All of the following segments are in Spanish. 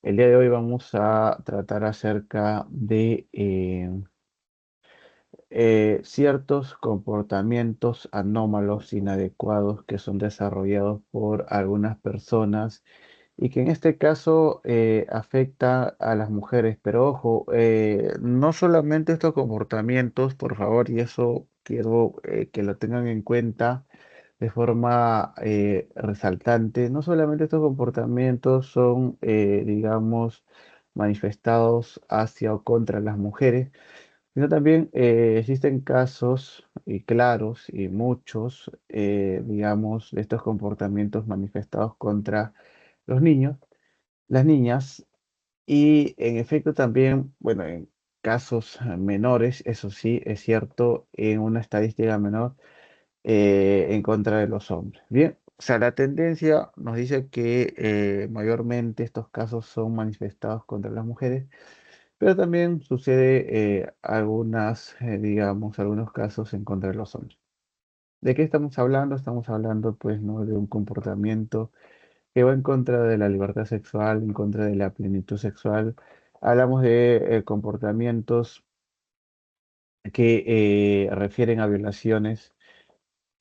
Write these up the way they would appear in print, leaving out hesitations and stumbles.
El día de hoy vamos a tratar acerca de ciertos comportamientos anómalos, inadecuados que son desarrollados por algunas personas y que en este caso afecta a las mujeres. Pero ojo, no solamente estos comportamientos, por favor, y eso quiero que lo tengan en cuenta de forma resaltante. No solamente estos comportamientos son, digamos, manifestados hacia o contra las mujeres, sino también existen casos y claros y muchos, digamos, de estos comportamientos manifestados contra los niños, las niñas, y en efecto también, bueno, en casos menores, eso sí, es cierto, en una estadística menor en contra de los hombres. Bien, o sea, la tendencia nos dice que mayormente estos casos son manifestados contra las mujeres, pero también sucede digamos, algunos casos en contra de los hombres. ¿De qué estamos hablando? Estamos hablando, pues, ¿no? De un comportamiento que va en contra de la libertad sexual, en contra de la plenitud sexual. Hablamos de comportamientos que refieren a violaciones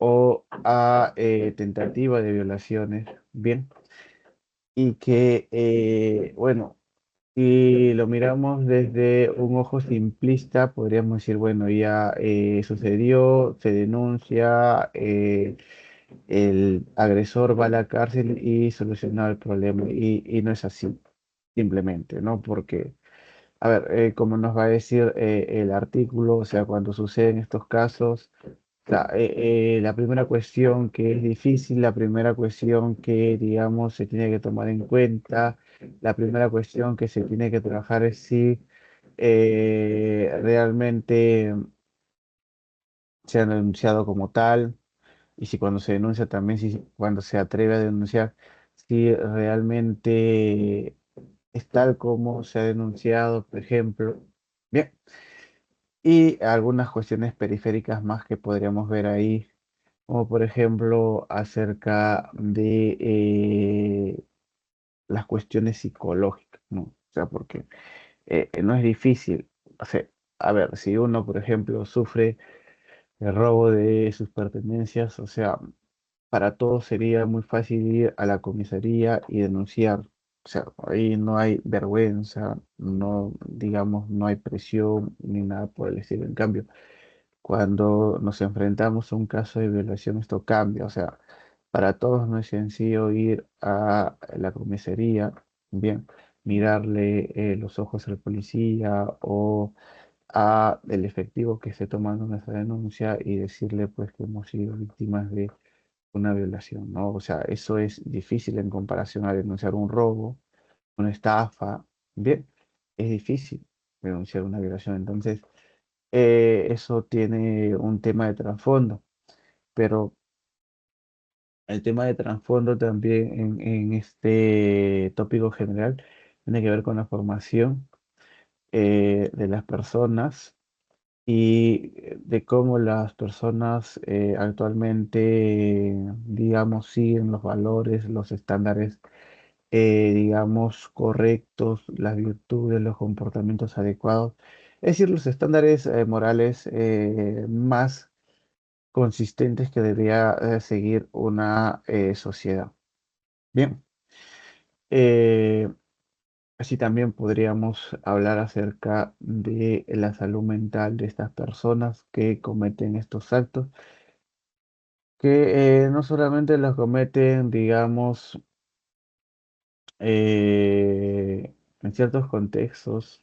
o a tentativa de violaciones, bien, y que, bueno, si lo miramos desde un ojo simplista, podríamos decir, bueno, ya sucedió, se denuncia, el agresor va a la cárcel y soluciona el problema, y no es así, simplemente, ¿no? Porque a ver, como nos va a decir el artículo, o sea, cuando suceden estos casos, la primera cuestión que es difícil, la primera cuestión que, digamos, se tiene que tomar en cuenta, la primera cuestión que se tiene que trabajar es si realmente se ha denunciado como tal, y si cuando se denuncia también, si cuando se atreve a denunciar, si realmente es tal como se ha denunciado, por ejemplo. Bien, y algunas cuestiones periféricas más que podríamos ver ahí, como por ejemplo acerca de las cuestiones psicológicas, ¿no? O sea, porque no es difícil. O sea, a ver, si uno, por ejemplo, sufre el robo de sus pertenencias, o sea, para todos sería muy fácil ir a la comisaría y denunciar. O sea, ahí no hay vergüenza, no, digamos, no hay presión ni nada por el estilo. En cambio, cuando nos enfrentamos a un caso de violación, esto cambia. O sea, para todos no es sencillo ir a la comisaría, bien, mirarle los ojos al policía o a el efectivo que esté tomando nuestra denuncia y decirle pues que hemos sido víctimas de una violación, ¿no? O sea, eso es difícil en comparación a denunciar un robo, una estafa, bien, es difícil denunciar una violación. Entonces, eso tiene un tema de trasfondo, pero el tema de trasfondo también en este tópico general tiene que ver con la formación de las personas y de cómo las personas actualmente, digamos, siguen los valores, los estándares, digamos, correctos, las virtudes, los comportamientos adecuados, es decir, los estándares morales más consistentes que debería seguir una sociedad. Bien, eh, así también podríamos hablar acerca de la salud mental de estas personas que cometen estos actos, que no solamente los cometen, digamos, en ciertos contextos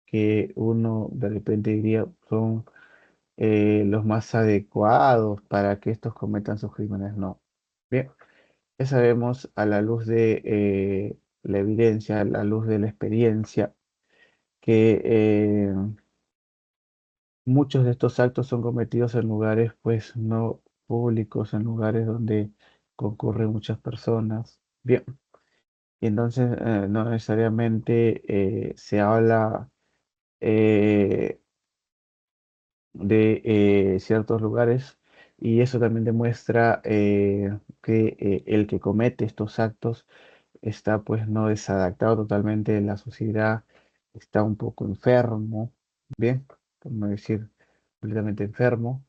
que uno de repente diría son los más adecuados para que estos cometan sus crímenes, no. Bien, ya sabemos a la luz de la evidencia, a la luz de la experiencia, que muchos de estos actos son cometidos en lugares pues no públicos, en lugares donde concurren muchas personas. Bien, y entonces no necesariamente se habla eh, de ciertos lugares, y eso también demuestra que el que comete estos actos está pues no desadaptado totalmente de la sociedad, está un poco enfermo, bien, por no decir completamente enfermo,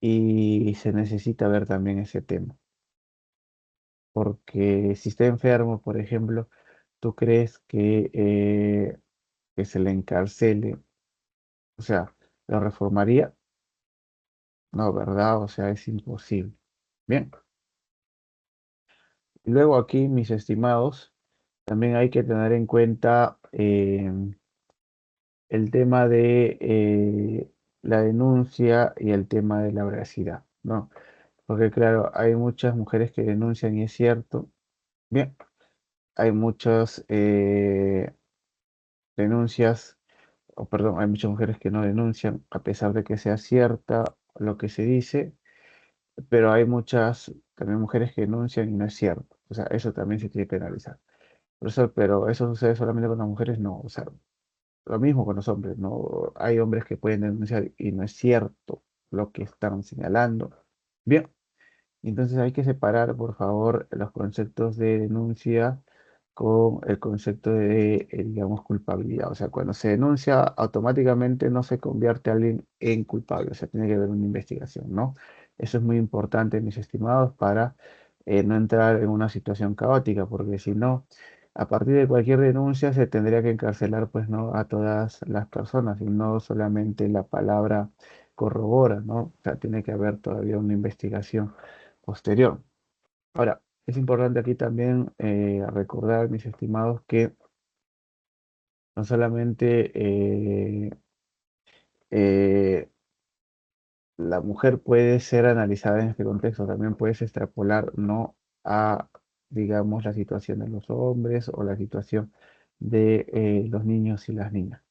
y se necesita ver también ese tema, porque si está enfermo, por ejemplo, ¿tú crees que se le encarcele? O sea, ¿lo reformaría? No, ¿verdad? O sea, es imposible. Bien, y luego aquí, mis estimados, también hay que tener en cuenta el tema de la denuncia y el tema de la veracidad, ¿no? Porque claro, hay muchas mujeres que denuncian y es cierto. Bien, hay muchas denuncias, o perdón, hay muchas mujeres que no denuncian a pesar de que sea cierta lo que se dice, pero hay muchas también mujeres que denuncian y no es cierto. O sea, eso también se tiene que penalizar. Pero eso sucede solamente con las mujeres, no. O sea, lo mismo con los hombres, ¿no? Hay hombres que pueden denunciar y no es cierto lo que están señalando. Bien, entonces hay que separar, por favor, los conceptos de denuncia con el concepto de, digamos, culpabilidad. O sea, cuando se denuncia, automáticamente no se convierte a alguien en culpable. O sea, tiene que haber una investigación, ¿no? Eso es muy importante, mis estimados, para no entrar en una situación caótica, porque si no, a partir de cualquier denuncia se tendría que encarcelar, pues, ¿no? A todas las personas y no solamente la palabra corrobora, ¿no? O sea, tiene que haber todavía una investigación posterior. Ahora, es importante aquí también recordar, mis estimados, que no solamente eh, la mujer puede ser analizada en este contexto, también puedes extrapolar no a, digamos, la situación de los hombres o la situación de los niños y las niñas.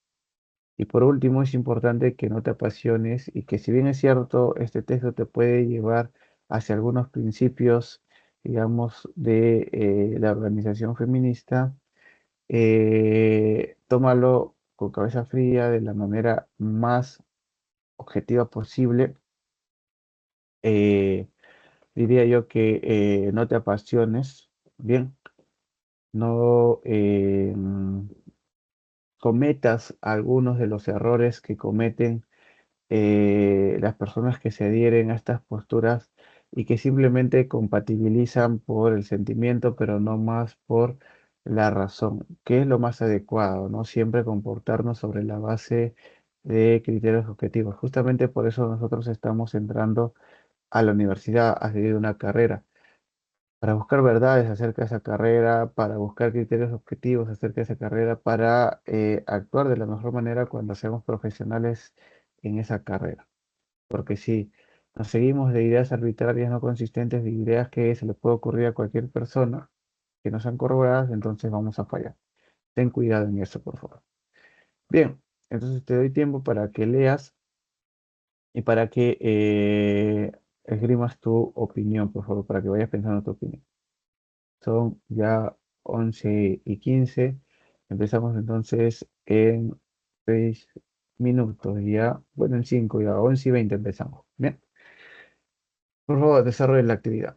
Y por último, es importante que no te apasiones y que si bien es cierto, este texto te puede llevar hacia algunos principios, digamos, de la organización feminista, tómalo con cabeza fría, de la manera más objetiva posible. Eh, Diría yo que no te apasiones, bien, no cometas algunos de los errores que cometen las personas que se adhieren a estas posturas y que simplemente compatibilizan por el sentimiento, pero no más por la razón, que es lo más adecuado, ¿no? Siempre comportarnos sobre la base de criterios objetivos. Justamente por eso nosotros estamos entrando a la universidad a seguir una carrera, para buscar verdades acerca de esa carrera, para buscar criterios objetivos acerca de esa carrera, para actuar de la mejor manera cuando seamos profesionales en esa carrera. Porque si nos seguimos de ideas arbitrarias no consistentes, de ideas que se le puede ocurrir a cualquier persona que no sean corroboradas, entonces vamos a fallar. Ten cuidado en eso, por favor. Bien, entonces te doy tiempo para que leas y para que esgrimas tu opinión, por favor, para que vayas pensando tu opinión. Son ya 11:15. Empezamos entonces en 6 minutos, ya, bueno, en 5 ya, 11:20 empezamos. Bien, por favor, desarrolle la actividad.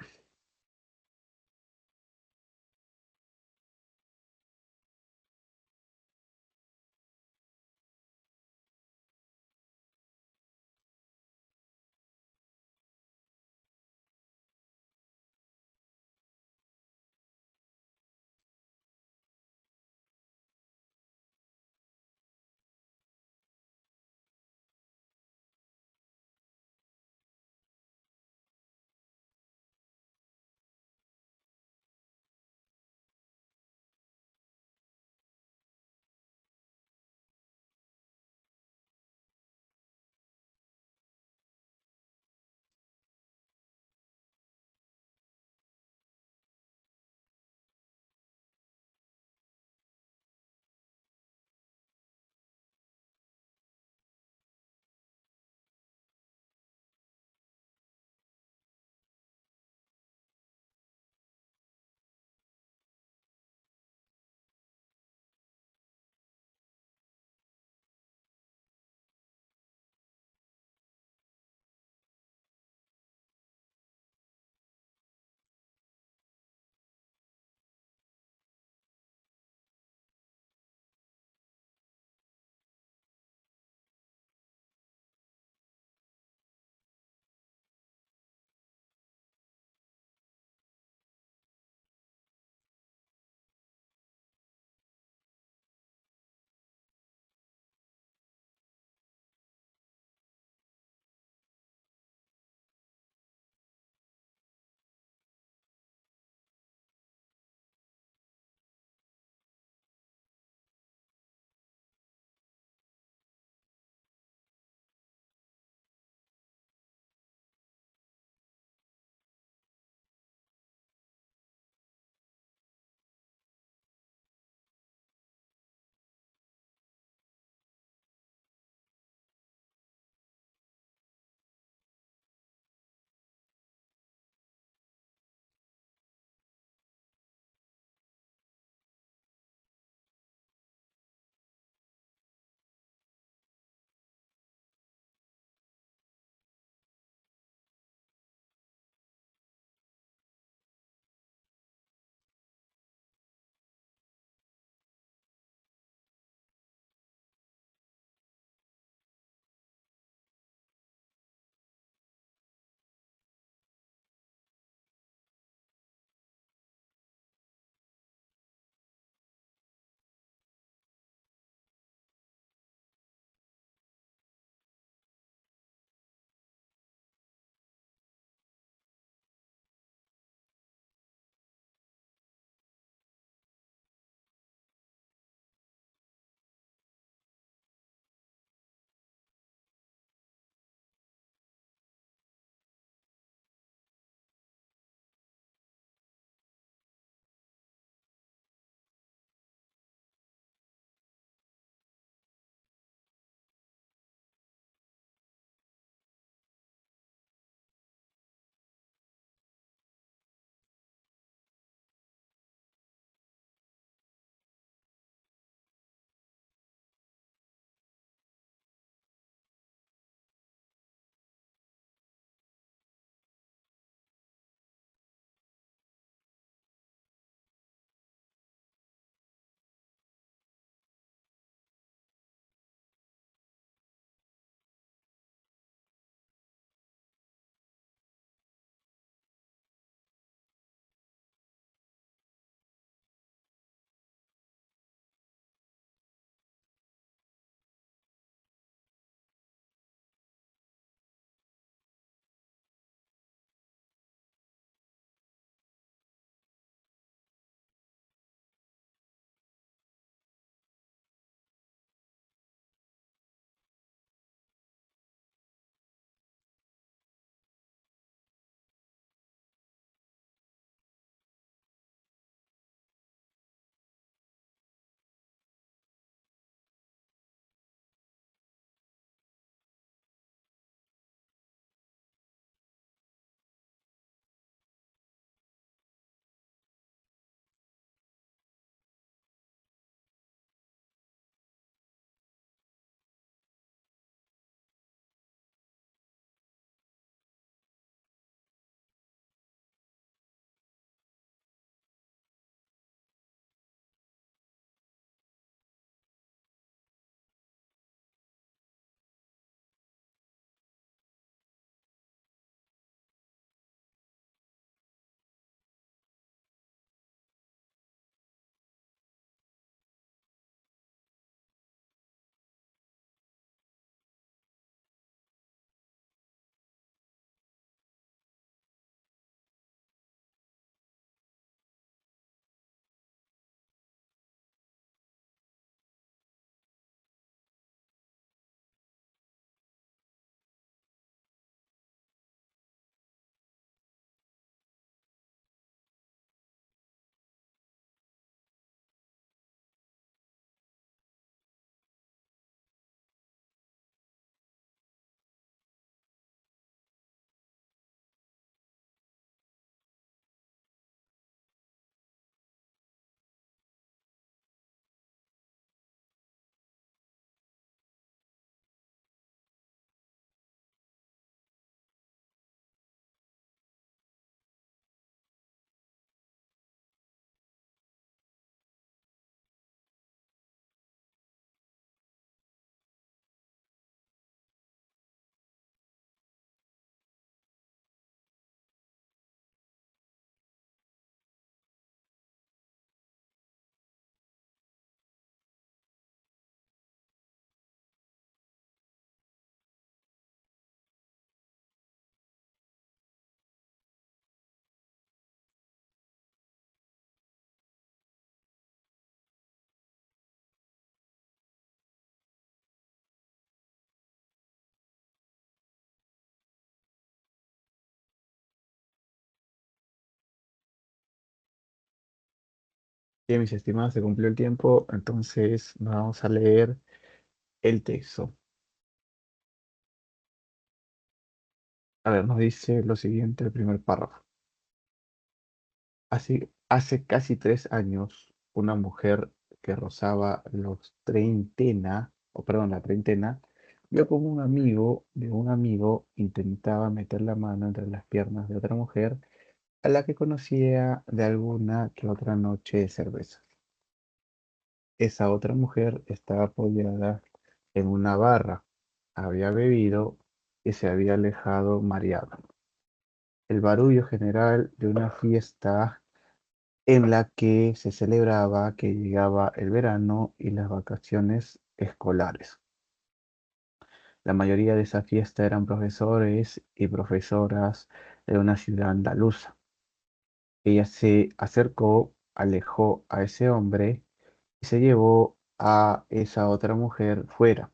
Bien, mis estimados, se cumplió el tiempo, entonces nos vamos a leer el texto. A ver, nos dice lo siguiente, el primer párrafo. Hace casi 3 años, una mujer que rozaba los treintena, o perdón, la treintena, vio como un amigo de un amigo intentaba meter la mano entre las piernas de otra mujer a la que conocía de alguna que otra noche de cerveza. Esa otra mujer estaba apoyada en una barra, había bebido y se había alejado mareada. El barullo general de una fiesta en la que se celebraba que llegaba el verano y las vacaciones escolares. La mayoría de esa fiesta eran profesores y profesoras de una ciudad andaluza. Ella se acercó, alejó a ese hombre y se llevó a esa otra mujer fuera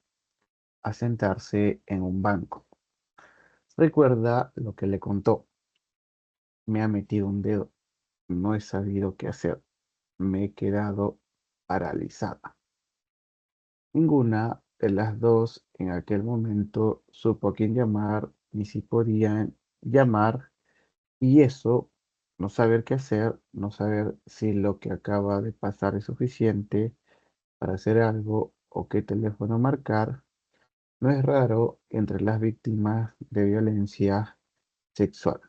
a sentarse en un banco. Recuerda lo que le contó. Me ha metido un dedo. No he sabido qué hacer. Me he quedado paralizada. Ninguna de las dos en aquel momento supo a quién llamar ni si podían llamar, y eso, no saber qué hacer, no saber si lo que acaba de pasar es suficiente para hacer algo o qué teléfono marcar, no es raro entre las víctimas de violencia sexual.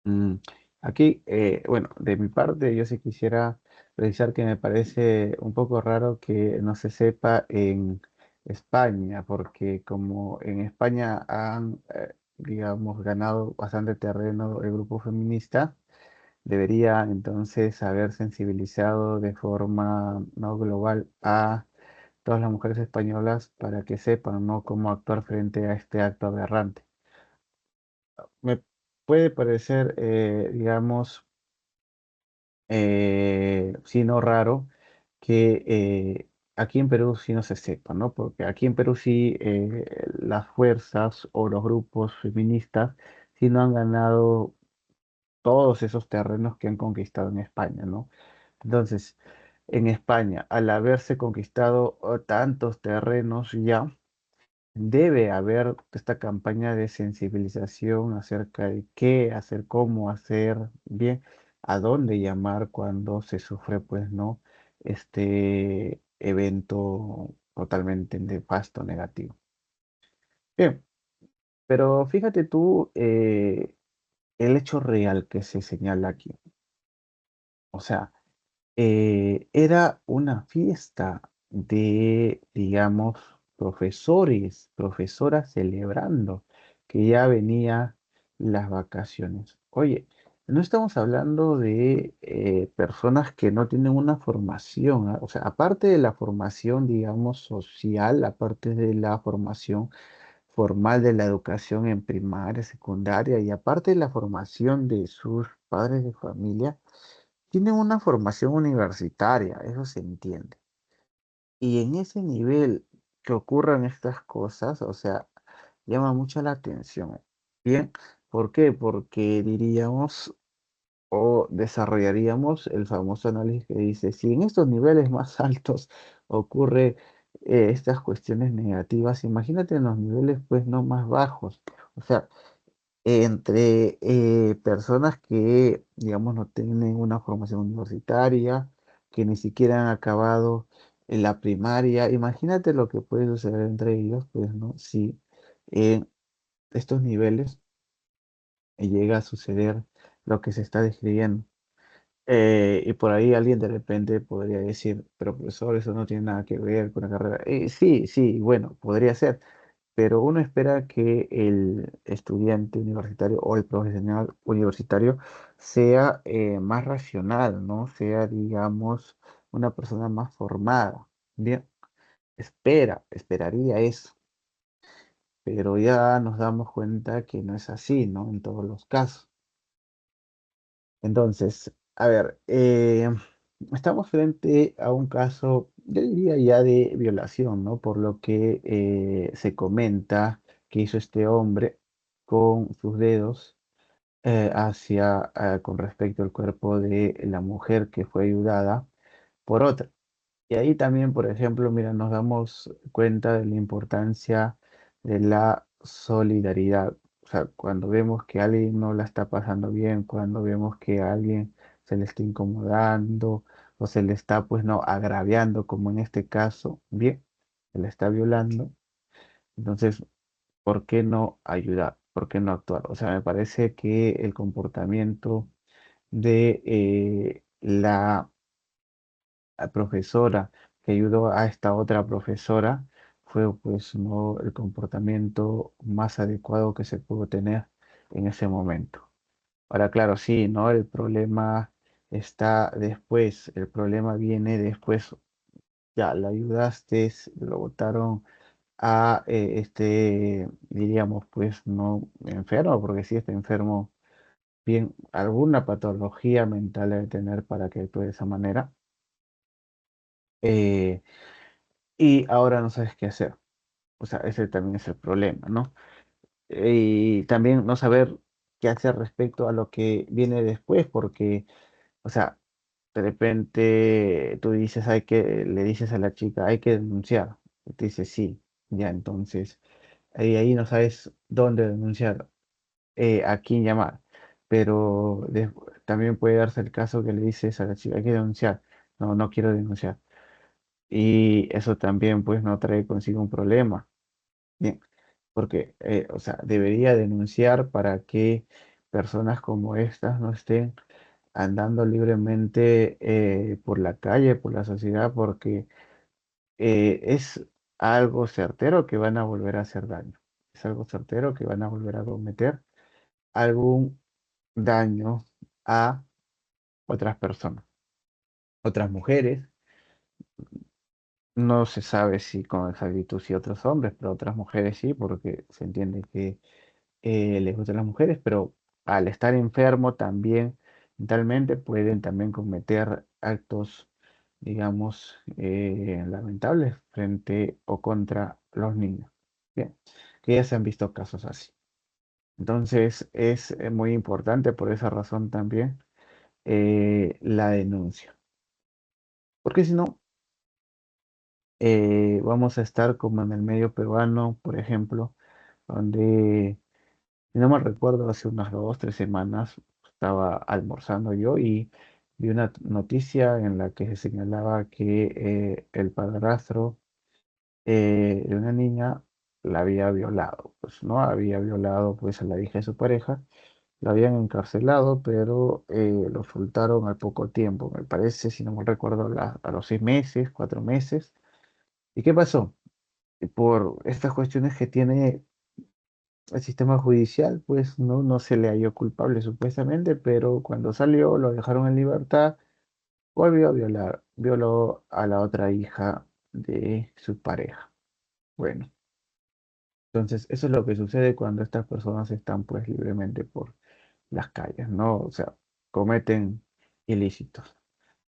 Mm, Aquí, bueno, de mi parte, yo sí quisiera precisar que me parece un poco raro que no se sepa en España, porque como en España han, digamos, ganado bastante terreno el grupo feminista, debería entonces haber sensibilizado de forma no global a todas las mujeres españolas para que sepan, ¿no?, cómo actuar frente a este acto aberrante. Me puede parecer, digamos, sí, no raro que aquí en Perú sí no se sepa, ¿no? Porque aquí en Perú sí las fuerzas o los grupos feministas sí no han ganado todos esos terrenos que han conquistado en España, ¿no? Entonces, en España, al haberse conquistado tantos terrenos ya, debe haber esta campaña de sensibilización acerca de qué hacer, cómo hacer, bien, a dónde llamar cuando se sufre, pues, ¿no? Este evento totalmente nefasto, negativo. Bien, pero fíjate tú el hecho real que se señala aquí. O sea, era una fiesta de, digamos, profesores, profesoras celebrando que ya venía las vacaciones. Oye, no estamos hablando de personas que no tienen una formación, ¿ah? O sea, aparte de la formación, digamos, social, aparte de la formación formal de la educación en primaria, secundaria y aparte de la formación de sus padres de familia, tienen una formación universitaria, eso se entiende. Y en ese nivel que ocurran estas cosas, o sea, llama mucho la atención. Bien, ¿por qué? Porque diríamos o desarrollaríamos el famoso análisis que dice, si en estos niveles más altos ocurre estas cuestiones negativas, imagínate en los niveles pues no más bajos. O sea, entre personas que, digamos, no tienen una formación universitaria, que ni siquiera han acabado en la primaria. Imagínate lo que puede suceder entre ellos, pues, ¿no? Si en estos niveles llega a suceder lo que se está describiendo. Y por ahí alguien de repente podría decir, pero profesor, eso no tiene nada que ver con la carrera. Sí, sí, bueno, podría ser, pero uno espera que el estudiante universitario o el profesional universitario sea más racional, ¿no? Sea, digamos, una persona más formada. Bien, esperaría eso, pero ya nos damos cuenta que no es así, ¿no? En todos los casos. Entonces, a ver, estamos frente a un caso, yo diría ya de violación, ¿no? Por lo que se comenta que hizo este hombre con sus dedos. con respecto al cuerpo de la mujer que fue ayudada por otra. Y ahí también, por ejemplo, mira, nos damos cuenta de la importancia de la solidaridad. O sea, cuando vemos que alguien no la está pasando bien, cuando vemos que a alguien se le está incomodando o se le está, pues no, agraviando, como en este caso, bien, se le está violando, entonces, ¿por qué no ayudar? ¿Por qué no actuar? O sea, me parece que el comportamiento de la profesora que ayudó a esta otra profesora fue pues no el comportamiento más adecuado que se pudo tener en ese momento. Ahora, claro, sí, ¿no? El problema está después, el problema viene después, ya la ayudaste, lo botaron a diríamos, pues no enfermo, porque si está enfermo, bien, alguna patología mental debe tener para que actúe de esa manera. eh, y ahora no sabes qué hacer. O sea, ese también es el problema, ¿no? Y también no saber qué hacer respecto a lo que viene después, porque, o sea, de repente tú dices, le dices a la chica, hay que denunciar. Y te dice, sí, ya, entonces, ahí no sabes dónde denunciar, a quién llamar. Pero también puede darse el caso que le dices a la chica, hay que denunciar. No, no quiero denunciar. Y eso también, pues, no trae consigo un problema. Bien, porque, o sea, debería denunciar para que personas como estas no estén andando libremente por la calle, por la sociedad, porque es algo certero que van a volver a hacer daño. Es algo certero que van a volver a cometer algún daño a otras personas, otras mujeres. No se sabe si con exactitud si otros hombres, pero otras mujeres sí, porque se entiende que les gustan las mujeres, pero al estar enfermo también mentalmente pueden también cometer actos, digamos, lamentables frente o contra los niños. Bien, que ya se han visto casos así. Entonces es muy importante por esa razón también la denuncia. Porque si no, vamos a estar como en el medio peruano, por ejemplo, donde si no me recuerdo, hace unas 2, 3 semanas estaba almorzando yo y vi una noticia en la que se señalaba que el padrastro de una niña la había violado, pues no había violado pues a la hija de su pareja, la habían encarcelado, pero lo soltaron al poco tiempo, me parece, si no me recuerdo, a los 6 meses, 4 meses. ¿Y qué pasó? Por estas cuestiones que tiene el sistema judicial, pues no se le halló culpable supuestamente, pero cuando salió lo dejaron en libertad, volvió a violar, violó a la otra hija de su pareja. Bueno, entonces eso es lo que sucede cuando estas personas están pues libremente por las calles, ¿no? O sea, cometen ilícitos,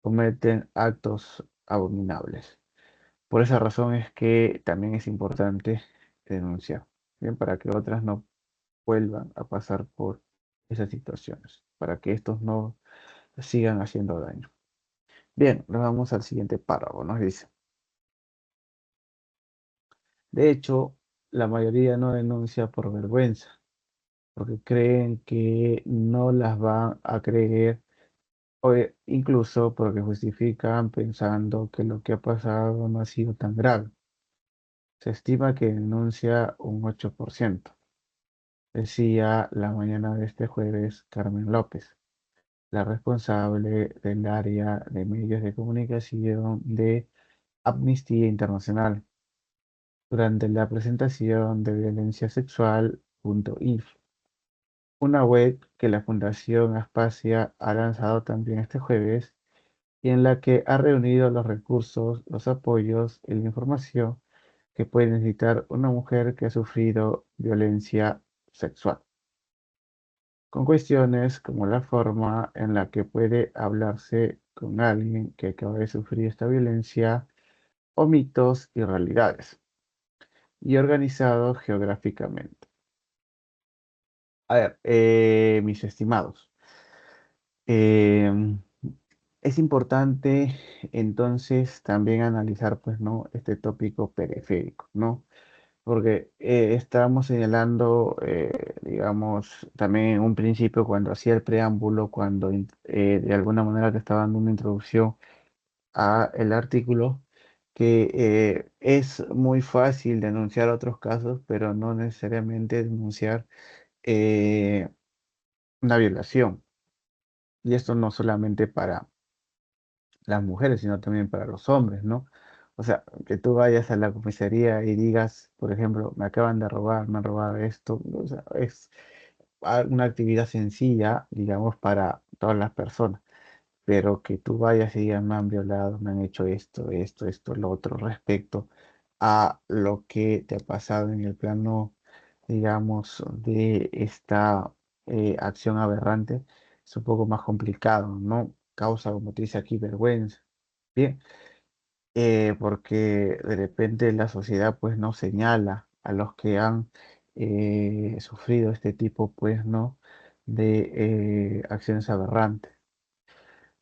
cometen actos abominables. Por esa razón es que también es importante denunciar, bien, para que otras no vuelvan a pasar por esas situaciones, para que estos no sigan haciendo daño. Bien, nos vamos al siguiente párrafo. Nos dice, de hecho, la mayoría no denuncia por vergüenza, porque creen que no las van a creer, o incluso porque justifican pensando que lo que ha pasado no ha sido tan grave. Se estima que denuncia un 8%, decía la mañana de este jueves Carmen López, la responsable del área de medios de comunicación de Amnistía Internacional, durante la presentación de violenciasexual.info, una web que la Fundación Aspasia ha lanzado también este jueves y en la que ha reunido los recursos, los apoyos y la información que puede necesitar una mujer que ha sufrido violencia sexual, con cuestiones como la forma en la que puede hablarse con alguien que acaba de sufrir esta violencia o mitos y realidades, y organizado geográficamente. A ver, mis estimados, em, es importante entonces también analizar, pues, ¿no? Este tópico periférico, ¿no? Porque estábamos señalando, digamos, también en un principio cuando hacía el preámbulo, cuando de alguna manera te estaba dando una introducción a el artículo, que es muy fácil denunciar otros casos, pero no necesariamente denunciar eh, una violación. Y esto no solamente para las mujeres, sino también para los hombres, ¿no? O sea, que tú vayas a la comisaría y digas, por ejemplo, me acaban de robar, me han robado esto, o sea, es una actividad sencilla, digamos, para todas las personas, pero que tú vayas y digas, me han violado, me han hecho esto, lo otro, respecto a lo que te ha pasado en el plano, digamos, de esta acción aberrante, es un poco más complicado, ¿no? Causa, como te dice aquí, vergüenza. Bien, porque de repente la sociedad pues no señala a los que han sufrido este tipo pues no de acciones aberrantes.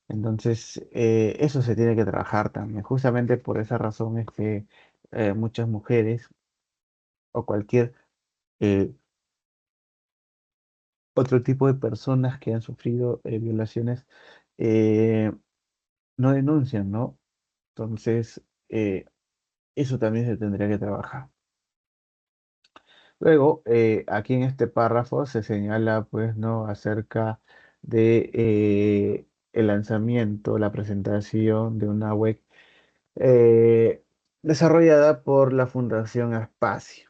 Entonces, eso se tiene que trabajar también. Justamente por esa razón es que muchas mujeres o cualquier eh, otro tipo de personas que han sufrido violaciones eh, no denuncian, ¿no? Entonces, eso también se tendría que trabajar. Luego, aquí en este párrafo se señala, pues, ¿no? Acerca de el lanzamiento, la presentación de una web eh, desarrollada por la Fundación Espacio,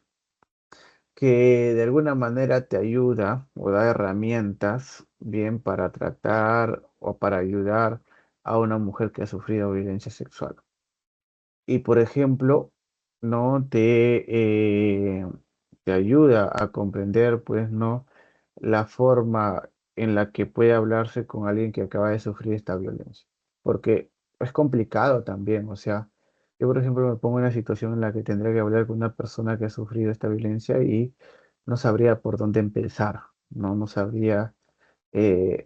que de alguna manera te ayuda o da herramientas, bien, para tratar o para ayudar a una mujer que ha sufrido violencia sexual. Y por ejemplo, ¿no? Te ayuda a comprender, pues, ¿no? La forma en la que puede hablarse con alguien que acaba de sufrir esta violencia. Porque es complicado también, o sea, yo por ejemplo me pongo en una situación en la que tendría que hablar con una persona que ha sufrido esta violencia y no sabría por dónde empezar, ¿no? No sabría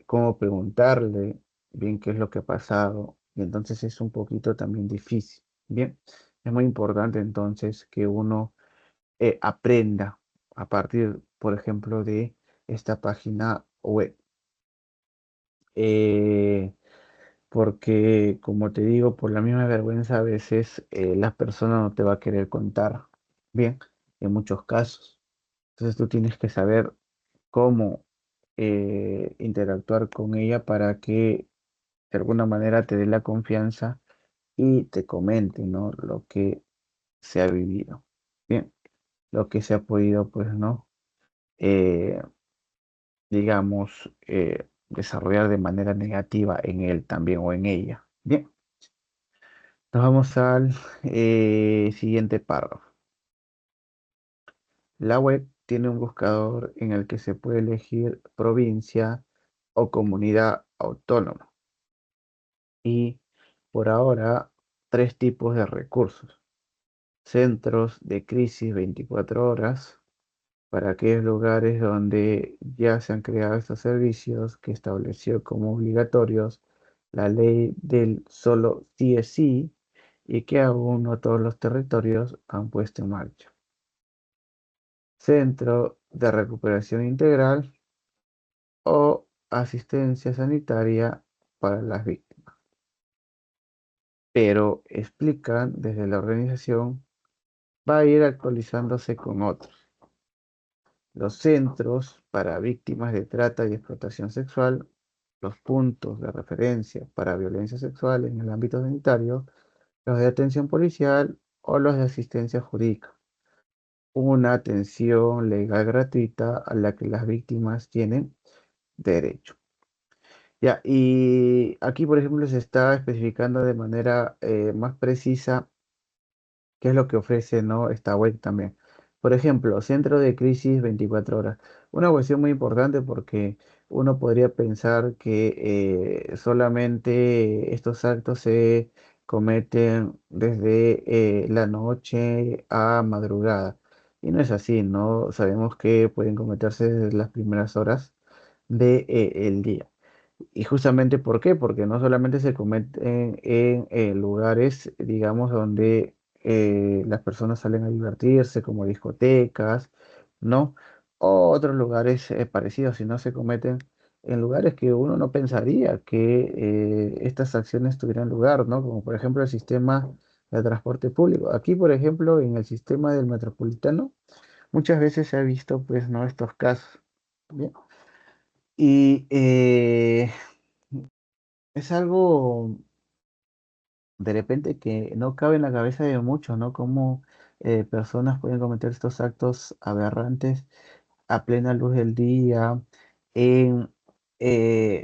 cómo preguntarle bien qué es lo que ha pasado. Y entonces es un poquito también difícil. Bien, es muy importante entonces que uno aprenda a partir, por ejemplo, de esta página web. Eh, Porque, como te digo, por la misma vergüenza a veces la persona no te va a querer contar. Bien, en muchos casos. Entonces tú tienes que saber cómo interactuar con ella para que de alguna manera te dé la confianza y te comente, ¿no? Lo que se ha vivido. Bien, lo que se ha podido, pues, ¿no? Eh, digamos, desarrollar de manera negativa en él también o en ella. Bien, nos vamos al siguiente párrafo. La web tiene un buscador en el que se puede elegir provincia o comunidad autónoma y por ahora tres tipos de recursos: centros de crisis 24 horas, para aquellos lugares donde ya se han creado estos servicios que estableció como obligatorios la ley del solo sí es sí y que aún no todos los territorios han puesto en marcha. Centro de recuperación integral o asistencia sanitaria para las víctimas. Pero explican desde la organización, va a ir actualizándose con otros. Los centros para víctimas de trata y explotación sexual, los puntos de referencia para violencia sexual en el ámbito sanitario, los de atención policial o los de asistencia jurídica. Una atención legal gratuita a la que las víctimas tienen derecho. Ya, y aquí, por ejemplo, se está especificando de manera más precisa qué es lo que ofrece, ¿no? Esta web también. Por ejemplo, centro de crisis 24 horas. Una cuestión muy importante porque uno podría pensar que solamente estos actos se cometen desde la noche a madrugada. Y no es así, ¿no? Sabemos que pueden cometerse desde las primeras horas del día. Y justamente, ¿por qué? Porque no solamente se cometen en lugares, digamos, donde las personas salen a divertirse, como discotecas, ¿no? O otros lugares parecidos, sino se cometen en lugares que uno no pensaría que estas acciones tuvieran lugar, ¿no? Como por ejemplo el sistema de transporte público. Aquí, por ejemplo, en el sistema del metropolitano, muchas veces se ha visto, pues, ¿no? Estos casos. Bien. Y es algo de repente que no cabe en la cabeza de muchos, ¿no? Cómo personas pueden cometer estos actos aberrantes a plena luz del día, en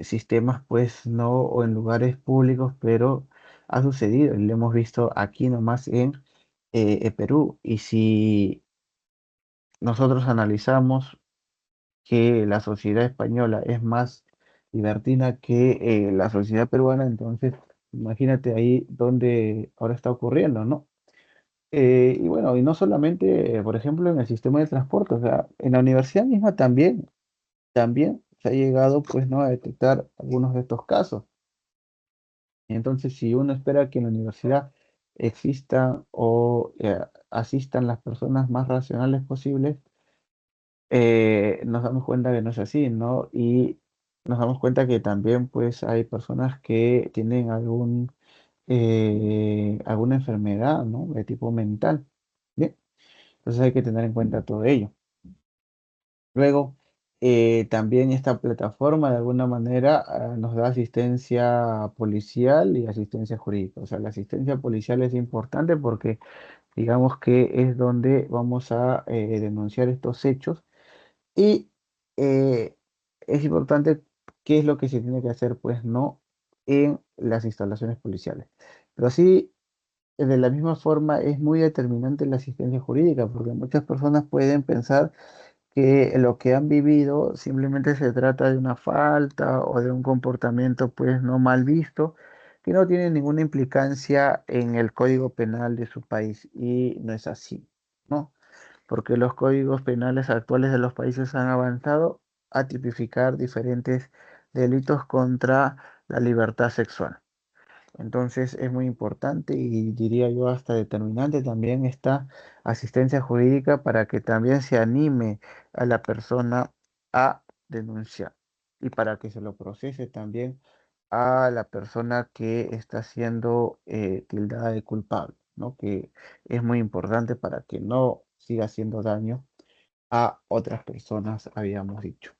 sistemas, pues, no, o en lugares públicos, pero ha sucedido y lo hemos visto aquí nomás en Perú. Y si nosotros analizamos que la sociedad española es más libertina que la sociedad peruana, entonces imagínate ahí donde ahora está ocurriendo, ¿no? Y bueno, y no solamente, por ejemplo, en el sistema de transporte, o sea, en la universidad misma también se ha llegado, pues, ¿no? A detectar algunos de estos casos. Entonces, si uno espera que en la universidad existan o asistan las personas más racionales posibles, nos damos cuenta que no es así, ¿no? Y nos damos cuenta que también, pues, hay personas que tienen alguna enfermedad, ¿no? De tipo mental. Bien, entonces hay que tener en cuenta todo ello. Luego, también esta plataforma de alguna manera nos da asistencia policial y asistencia jurídica. O sea, la asistencia policial es importante porque digamos que es donde vamos a denunciar estos hechos. Y eh, es importante qué es lo que se tiene que hacer, pues no en las instalaciones policiales. Pero sí, de la misma forma, es muy determinante la asistencia jurídica, porque muchas personas pueden pensar que lo que han vivido simplemente se trata de una falta o de un comportamiento, pues, no mal visto, que no tiene ninguna implicancia en el código penal de su país. Y no es así, ¿no? Porque los códigos penales actuales de los países han avanzado a tipificar diferentes delitos contra la libertad sexual. Entonces es muy importante y diría yo hasta determinante también esta asistencia jurídica para que también se anime a la persona a denunciar y para que se lo procese también a la persona que está siendo tildada de culpable, ¿no? Que es muy importante para que no siga haciendo daño a otras personas, habíamos dicho.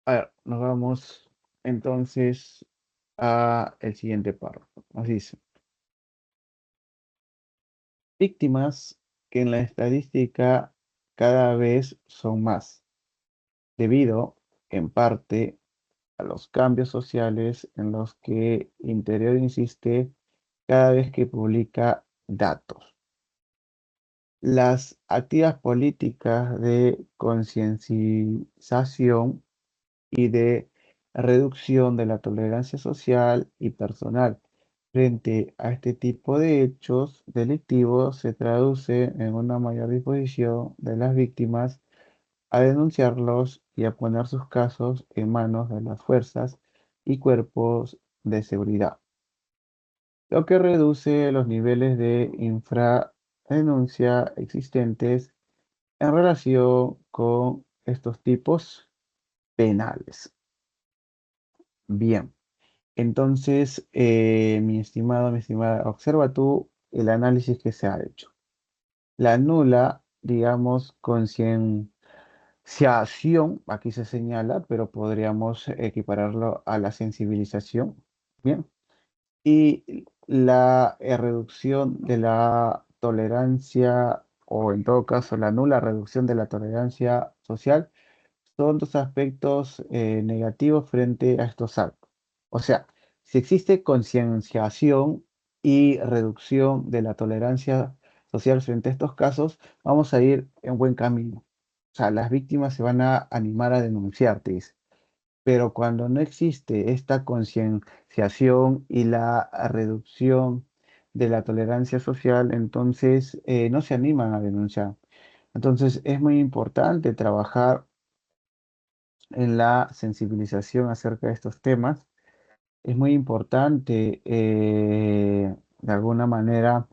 A ver, nos vamos entonces a el siguiente párrafo. Nos dice, víctimas que en la estadística cada vez son más, debido en parte a los cambios sociales en los que Interior insiste cada vez que publica datos. Las activas políticas de concienciación y de reducción de la tolerancia social y personal frente a este tipo de hechos delictivos se traduce en una mayor disposición de las víctimas a denunciarlos y a poner sus casos en manos de las fuerzas y cuerpos de seguridad, lo que reduce los niveles de infradenuncia existentes en relación con estos tipos penales. Bien. Entonces, mi estimado, mi estimada, observa tú el análisis que se ha hecho. La nula, digamos, concienciación, aquí se señala, pero podríamos equipararlo a la sensibilización. Bien. Y la reducción de la tolerancia, o en todo caso, la nula reducción de la tolerancia social son dos aspectos negativos frente a estos actos. O sea, si existe concienciación y reducción de la tolerancia social frente a estos casos, vamos a ir en buen camino. O sea, las víctimas se van a animar a denunciarte, dice. Pero cuando no existe esta concienciación y la reducción de la tolerancia social, entonces no se animan a denunciar. Entonces es muy importante trabajar en la sensibilización acerca de estos temas. Es muy importante, de alguna manera,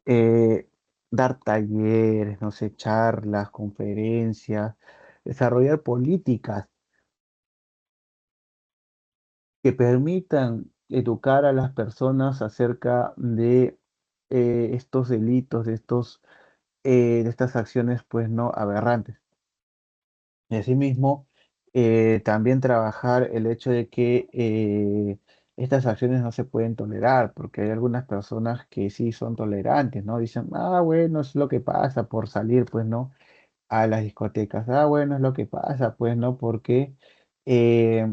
eh, dar talleres, no sé, charlas, conferencias, desarrollar políticas que permitan educar a las personas acerca de estos delitos, de estas acciones, pues no aberrantes. Y asimismo, también trabajar el hecho de que estas acciones no se pueden tolerar, porque hay algunas personas que sí son tolerantes, ¿no? Dicen, ah, bueno, es lo que pasa por salir, pues, ¿no? A las discotecas. Ah, bueno, es lo que pasa, pues, ¿no? Porque eh,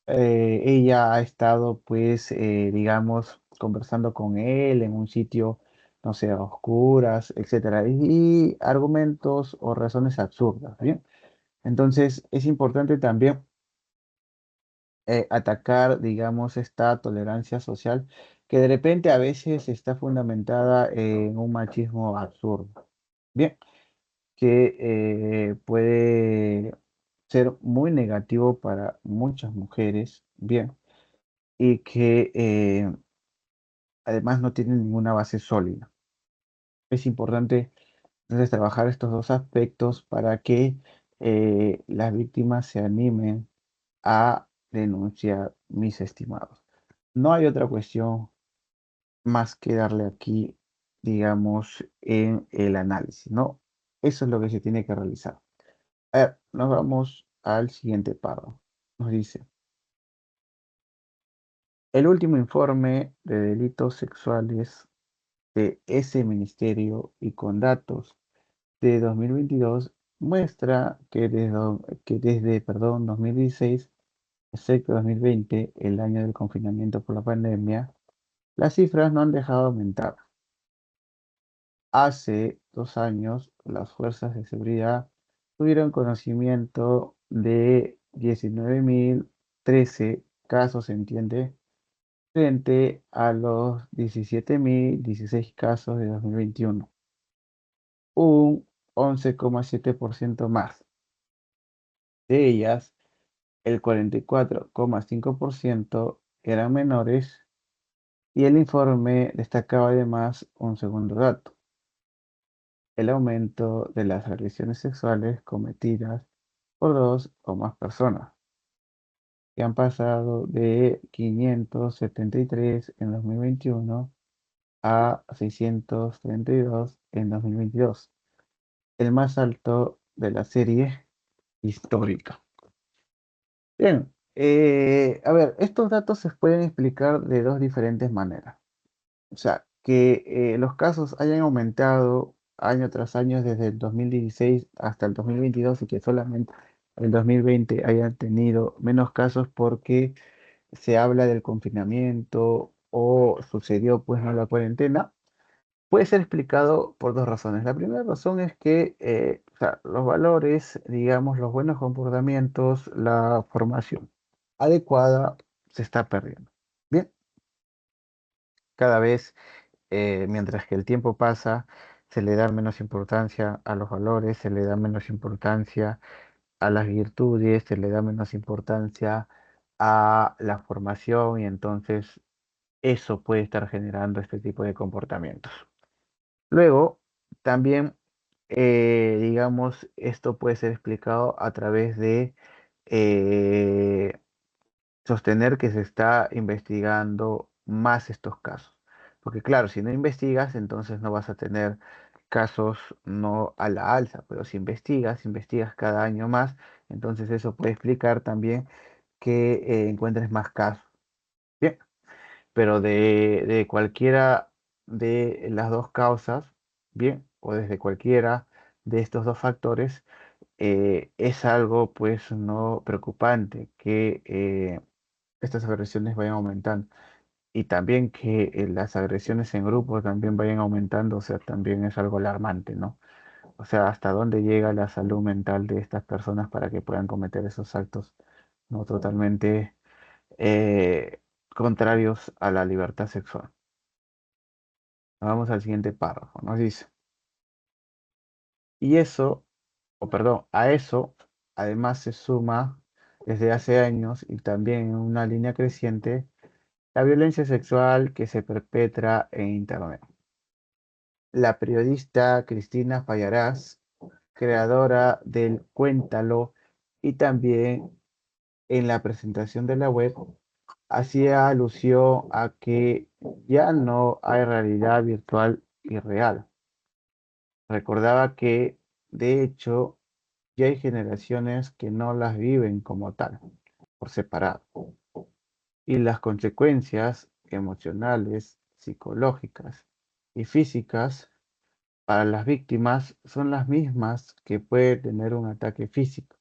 ella ha estado, pues, digamos, conversando con él en un sitio, no sé, a oscuras, etcétera, y argumentos o razones absurdas, ¿bien? Entonces, es importante también atacar, digamos, esta tolerancia social que de repente a veces está fundamentada en un machismo absurdo. Bien, que puede ser muy negativo para muchas mujeres, bien, y que además no tiene ninguna base sólida. Es importante entonces trabajar estos dos aspectos para que las víctimas se animen a denunciar, mis estimados. No hay otra cuestión más que darle aquí, digamos, en el análisis, ¿no? Eso es lo que se tiene que realizar. A ver, nos vamos al siguiente párrafo. Nos dice, el último informe de delitos sexuales de ese ministerio y con datos de 2022 muestra que desde 2016, excepto 2020, el año del confinamiento por la pandemia, las cifras no han dejado de aumentar. Hace 2 años, las fuerzas de seguridad tuvieron conocimiento de 19.013 casos, ¿se entiende? Frente a los 17.016 casos de 2021, un 11,7% más. De ellas, el 44,5% eran menores y el informe destacaba además un segundo dato: el aumento de las agresiones sexuales cometidas por dos o más personas, que han pasado de 573 en 2021 a 632 en 2022, el más alto de la serie histórica. Bien, a ver, estos datos se pueden explicar de dos diferentes maneras. O sea, que los casos hayan aumentado año tras año desde el 2016 hasta el 2022 y que solamente el 2020 hayan tenido menos casos porque se habla del confinamiento o sucedió pues no la cuarentena, puede ser explicado por dos razones. La primera razón es que o sea, los valores, digamos, los buenos comportamientos, la formación adecuada se está perdiendo. Bien, cada vez mientras que el tiempo pasa, se le da menos importancia a los valores, se le da menos importancia a las virtudes, se le da menos importancia a la formación y entonces eso puede estar generando este tipo de comportamientos. Luego, también, digamos, esto puede ser explicado a través de eh, sostener que se está investigando más estos casos. Porque claro, si no investigas, entonces no vas a tener casos no a la alza, pero si investigas, investigas cada año más, entonces eso puede explicar también que encuentres más casos. Bien, pero de cualquiera de las dos causas, bien, o desde cualquiera de estos dos factores, es algo pues no preocupante que estas agresiones vayan aumentando y también que las agresiones en grupo también vayan aumentando, o sea, también es algo alarmante, ¿no? O sea, hasta dónde llega la salud mental de estas personas para que puedan cometer esos actos no totalmente contrarios a la libertad sexual. Vamos al siguiente párrafo. Nos dice, y eso, o perdón, a eso, además se suma desde hace años y también en una línea creciente la violencia sexual que se perpetra en Internet. La periodista Cristina Fallarás, creadora del Cuéntalo y también en la presentación de la web, hacía alusión a que ya no hay realidad virtual y real. Recordaba que, de hecho, ya hay generaciones que no las viven como tal, por separado. Y las consecuencias emocionales, psicológicas y físicas para las víctimas son las mismas que puede tener un ataque físico,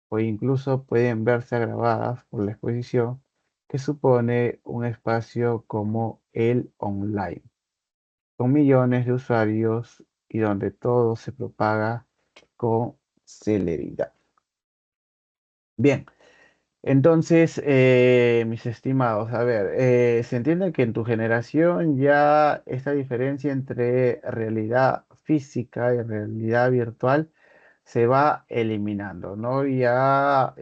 o incluso pueden verse agravadas por la exposición que supone un espacio como el online, con millones de usuarios y donde todo se propaga con celeridad. Bien, entonces, mis estimados, a ver, se entiende que en tu generación ya esta diferencia entre realidad física y realidad virtual se va eliminando, ¿no? Ya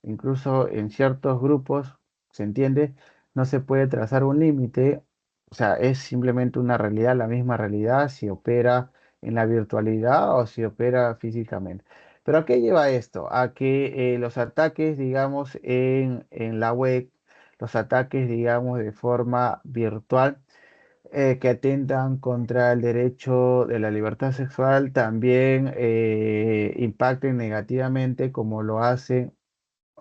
incluso en ciertos grupos, se entiende, no se puede trazar un límite, o sea, es simplemente una realidad, la misma realidad, si opera en la virtualidad o si opera físicamente. Pero ¿a qué lleva esto? A que los ataques, digamos, en la web, los ataques, digamos, de forma virtual, que atentan contra el derecho de la libertad sexual también impacten negativamente como lo hacen,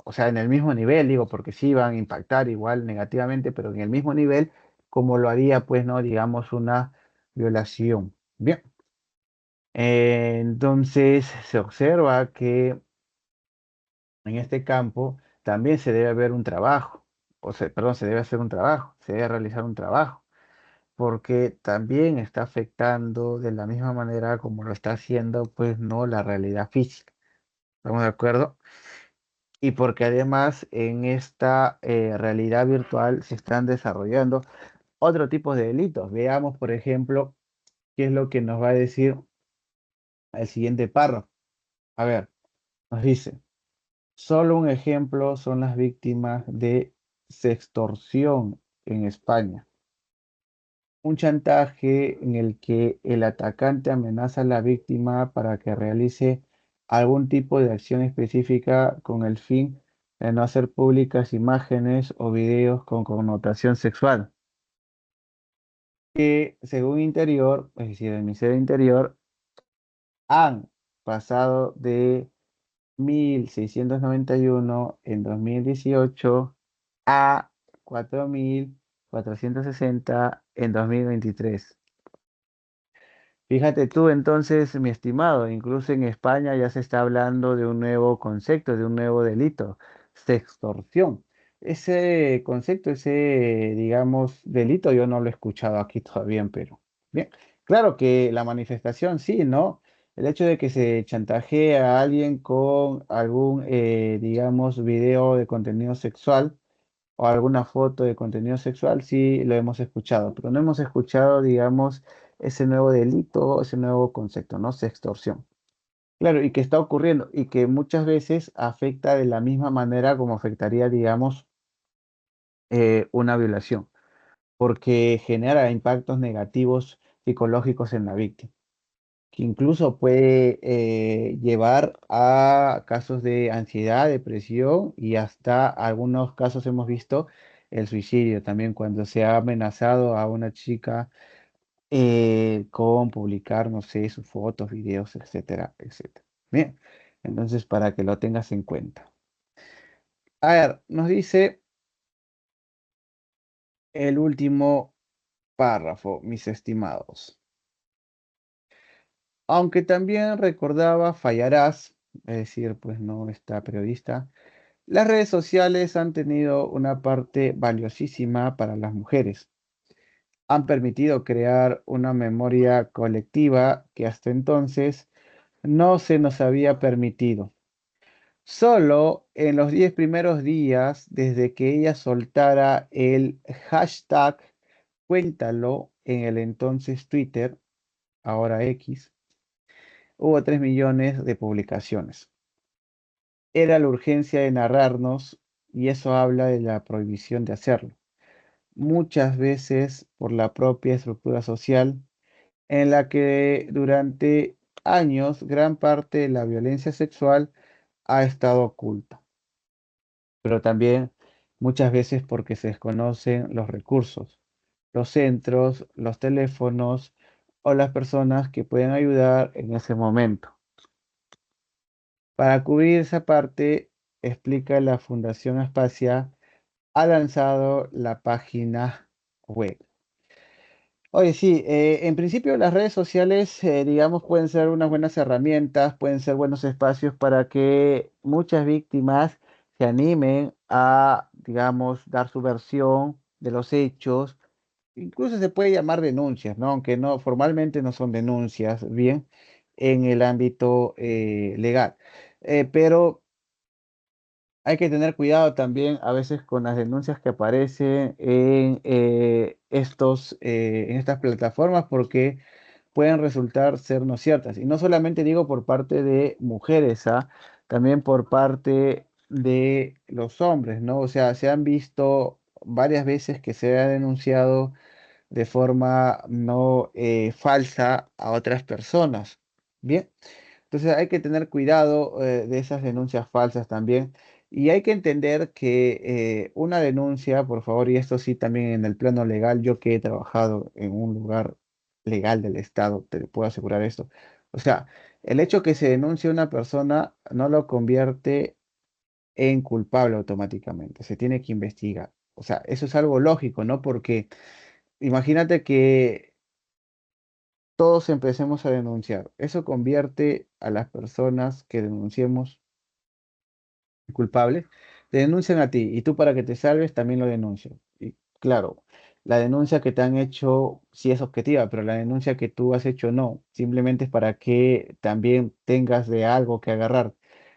o sea, en el mismo nivel, digo, porque sí van a impactar igual negativamente, pero en el mismo nivel como lo haría, pues, no, digamos, una violación. Bien, entonces se observa que en este campo también se debe haber un trabajo, o sea, perdón, se debe hacer un trabajo, se debe realizar un trabajo porque también está afectando de la misma manera como lo está haciendo, pues no la realidad física. ¿Estamos de acuerdo? Y porque además en esta realidad virtual se están desarrollando otro tipo de delitos. Veamos, por ejemplo, qué es lo que nos va a decir el siguiente párrafo. A ver, nos dice, solo un ejemplo son las víctimas de sextorsión en España. Un chantaje en el que el atacante amenaza a la víctima para que realice algún tipo de acción específica con el fin de no hacer públicas imágenes o videos con connotación sexual, que según Interior, es decir, el Ministerio del Interior, han pasado de 1.691 en 2018 a 4.460 en 2023. Fíjate tú entonces, mi estimado, incluso en España ya se está hablando de un nuevo concepto, de un nuevo delito, sextorsión. Ese concepto, ese, digamos, delito, yo no lo he escuchado aquí todavía en Perú. Bien, claro que la manifestación sí, ¿no? El hecho de que se chantajee a alguien con algún, digamos, video de contenido sexual o alguna foto de contenido sexual, sí lo hemos escuchado, pero no hemos escuchado, digamos, ese nuevo delito, ese nuevo concepto, ¿no? Sextorsión. Claro, y que está ocurriendo y que muchas veces afecta de la misma manera como afectaría, digamos, una violación, porque genera impactos negativos psicológicos en la víctima, que incluso puede llevar a casos de ansiedad, depresión y hasta algunos casos hemos visto el suicidio también cuando se ha amenazado a una chica con publicar, no sé, sus fotos, videos, etcétera, etcétera. Bien, entonces para que lo tengas en cuenta. A ver, nos dice el último párrafo, mis estimados. Aunque también recordaba Fallarás, es decir, pues no está periodista. Las redes sociales han tenido una parte valiosísima para las mujeres. Han permitido crear una memoria colectiva que hasta entonces no se nos había permitido. Solo en los 10 primeros días, desde que ella soltara el hashtag Cuéntalo en el entonces Twitter, ahora X, hubo 3 millones de publicaciones. Era la urgencia de narrarnos y eso habla de la prohibición de hacerlo. Muchas veces por la propia estructura social en la que durante años gran parte de la violencia sexual ha estado oculta, pero también muchas veces porque se desconocen los recursos, los centros, los teléfonos o las personas que pueden ayudar en ese momento. Para cubrir esa parte, explica la Fundación Aspasia, ha lanzado la página web. Oye, sí, en principio las redes sociales, digamos, pueden ser unas buenas herramientas, pueden ser buenos espacios para que muchas víctimas se animen a, digamos, dar su versión de los hechos. Incluso se puede llamar denuncias, ¿no? Aunque no, formalmente no son denuncias, bien, en el ámbito legal. Pero hay que tener cuidado también a veces con las denuncias que aparecen en en estas plataformas porque pueden resultar ser no ciertas. Y no solamente digo por parte de mujeres, ¿ah? También por parte de los hombres, ¿no? O sea, se han visto varias veces que se ha denunciado de forma no falsa a otras personas. Bien. Entonces hay que tener cuidado de esas denuncias falsas también. Y hay que entender que una denuncia, por favor, y esto sí también en el plano legal, yo que he trabajado en un lugar legal del Estado, te puedo asegurar esto. O sea, el hecho que se denuncie a una persona no lo convierte en culpable automáticamente, se tiene que investigar. O sea, eso es algo lógico, ¿no? Porque imagínate que todos empecemos a denunciar. Eso convierte a las personas que denunciemos culpables, te denuncian a ti y tú para que te salves también lo denuncias. Y claro, la denuncia que te han hecho sí es objetiva, pero la denuncia que tú has hecho no. Simplemente es para que también tengas de algo que agarrar.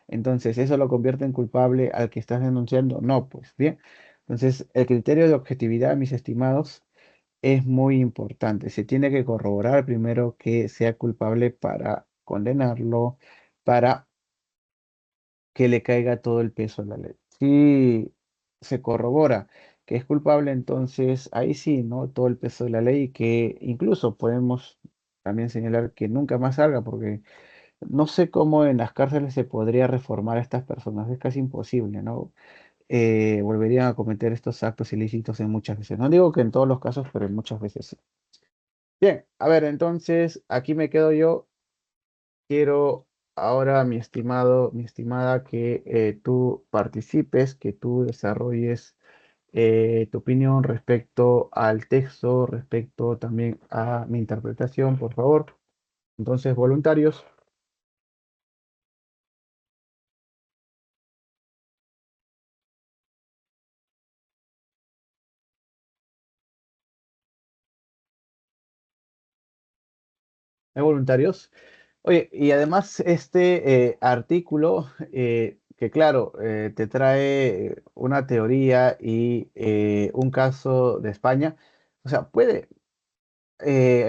Entonces, ¿eso lo convierte en culpable al que estás denunciando? No, pues bien. Entonces, el criterio de objetividad, mis estimados, es muy importante. Se tiene que corroborar primero que sea culpable para condenarlo, para que le caiga todo el peso a la ley. Si se corrobora que es culpable, entonces ahí sí, ¿no? Todo el peso de la ley, que incluso podemos también señalar que nunca más salga, porque no sé cómo en las cárceles se podría reformar a estas personas, es casi imposible, ¿no? Volverían a cometer estos actos ilícitos en muchas veces. No digo que en todos los casos, pero en muchas veces sí. Bien, a ver, entonces aquí me quedo yo. Quiero ahora, mi estimado, mi estimada, que tú participes, que tú desarrolles tu opinión respecto al texto, respecto también a mi interpretación, por favor. Entonces, voluntarios, ¿hay voluntarios? Oye, y además este artículo, que claro, te trae una teoría y un caso de España, o sea, puede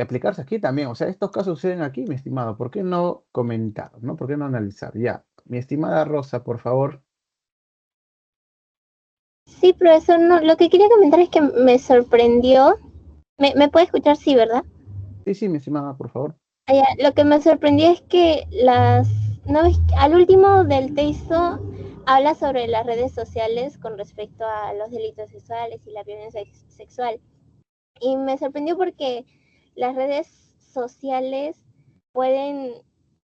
aplicarse aquí también. O sea, estos casos suceden aquí, mi estimado. ¿Por qué no comentar, no? ¿Por qué no analizar? Ya. Mi estimada Rosa, por favor. Sí, profesor, no, lo que quería comentar es que me sorprendió. ¿Me puede escuchar? Sí, ¿verdad? Sí, sí, mi estimada, por favor. Lo que me sorprendió es que no ves, al último del texto habla sobre las redes sociales con respecto a los delitos sexuales y la violencia sexual. Y me sorprendió porque las redes sociales pueden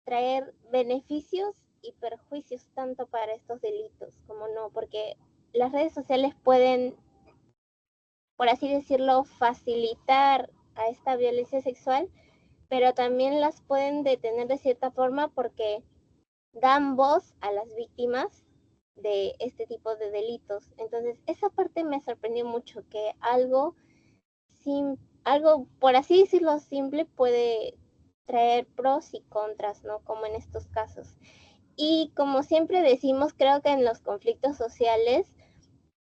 traer beneficios y perjuicios tanto para estos delitos como no, porque las redes sociales pueden, por así decirlo, facilitar a esta violencia sexual, pero también las pueden detener de cierta forma porque dan voz a las víctimas de este tipo de delitos. Entonces, esa parte me sorprendió mucho, que algo, por así decirlo, simple puede traer pros y contras, ¿no? Como en estos casos. Y como siempre decimos, creo que en los conflictos sociales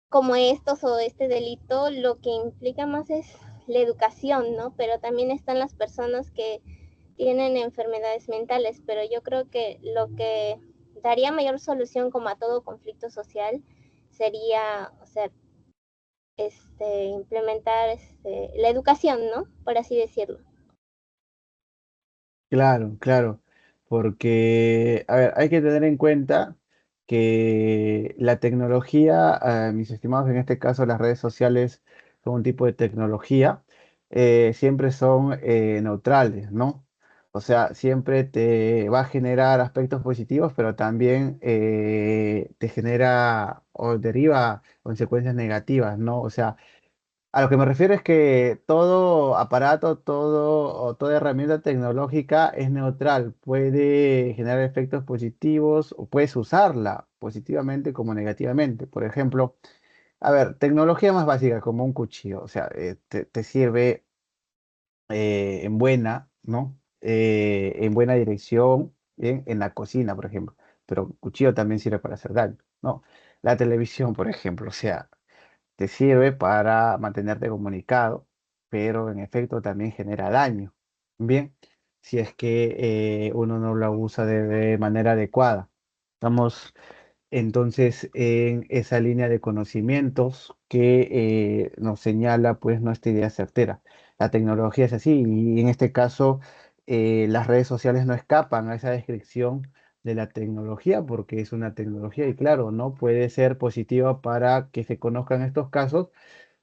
como estos o este delito, lo que implica más es la educación, ¿no? Pero también están las personas que tienen enfermedades mentales, pero yo creo que lo que daría mayor solución como a todo conflicto social sería, o sea, implementar la educación, ¿no? Por así decirlo. Claro, claro, porque, a ver, hay que tener en cuenta que la tecnología, mis estimados, en este caso las redes sociales son un tipo de tecnología, siempre son neutrales, ¿no? O sea, siempre te va a generar aspectos positivos, pero también te genera o deriva consecuencias negativas, ¿no? O sea, a lo que me refiero es que todo aparato, todo o toda herramienta tecnológica es neutral, puede generar efectos positivos o puedes usarla positivamente como negativamente. Por ejemplo, a ver, tecnología más básica como un cuchillo, o sea, te sirve en buena, ¿no? En buena dirección, bien, en la cocina, por ejemplo, pero un cuchillo también sirve para hacer daño, ¿no? La televisión, por ejemplo, o sea, te sirve para mantenerte comunicado, pero en efecto también genera daño. Bien, si es que uno no lo usa de manera adecuada. Estamos entonces en esa línea de conocimientos que nos señala pues nuestra idea certera. La tecnología es así y en este caso las redes sociales no escapan a esa descripción de la tecnología porque es una tecnología y claro, ¿no? Puede ser positiva para que se conozcan estos casos,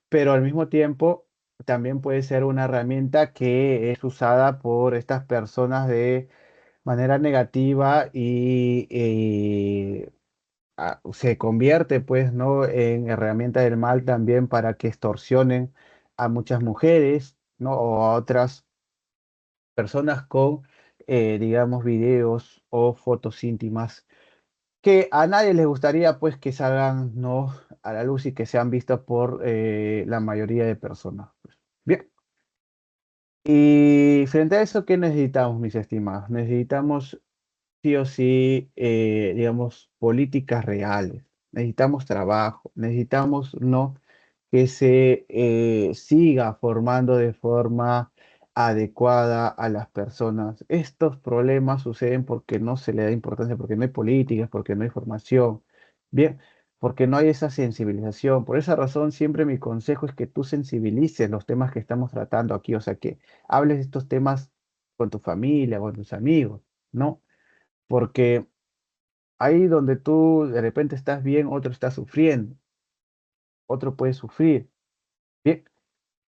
pero al mismo tiempo también puede ser una herramienta que es usada por estas personas de manera negativa y se convierte pues, ¿no? En herramienta del mal también para que extorsionen a muchas mujeres, ¿no? O a otras personas con, digamos, videos o fotos íntimas que a nadie les gustaría pues que salgan no a la luz y que sean vistas por la mayoría de personas. Bien, y frente a eso, ¿qué necesitamos, mis estimados? Necesitamos sí o sí, digamos, políticas reales. Necesitamos trabajo, necesitamos no que se siga formando de forma adecuada a las personas. Estos problemas suceden porque no se le da importancia, porque no hay políticas, porque no hay formación, bien, porque no hay esa sensibilización. Por esa razón, siempre mi consejo es que tú sensibilices los temas que estamos tratando aquí, o sea, que hables de estos temas con tu familia, con tus amigos, ¿no? Porque ahí donde tú de repente estás bien, otro está sufriendo, otro puede sufrir, bien,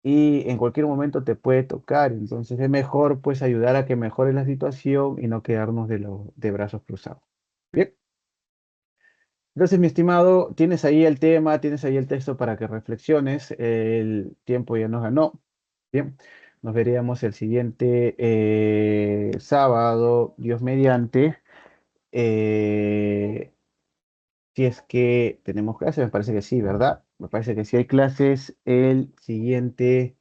y en cualquier momento te puede tocar. Entonces es mejor pues ayudar a que mejore la situación y no quedarnos de brazos cruzados. Bien, entonces mi estimado, tienes ahí el tema, tienes ahí el texto para que reflexiones. El tiempo ya nos ganó. Bien, nos veríamos el siguiente sábado, Dios mediante. Eh, Si es que tenemos clases, me parece que sí, ¿verdad? Me parece que sí hay clases el siguiente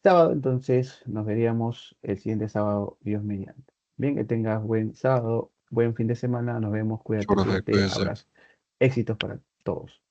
sábado, entonces nos veríamos el siguiente sábado, Dios mediante. Bien, que tengas buen sábado, buen fin de semana, nos vemos, cuídate, Profe, cuídate, cuídese. abrazo. Éxitos para todos.